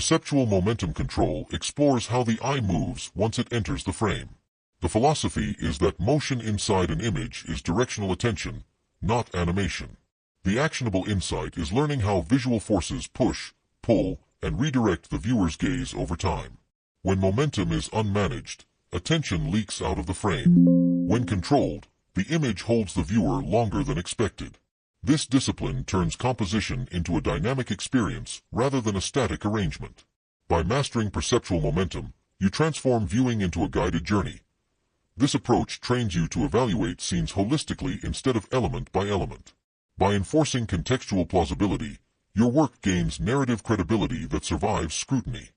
Perceptual momentum control explores how the eye moves once it enters the frame. The philosophy is that motion inside an image is directional attention, not animation. The actionable insight is learning how visual forces push, pull, and redirect the viewer's gaze over time. When momentum is unmanaged, attention leaks out of the frame. When controlled, the image holds the viewer longer than expected. This discipline turns composition into a dynamic experience rather than a static arrangement. By mastering perceptual momentum, you transform viewing into a guided journey. This approach trains you to evaluate scenes holistically instead of element by element. By enforcing contextual plausibility, your work gains narrative credibility that survives scrutiny.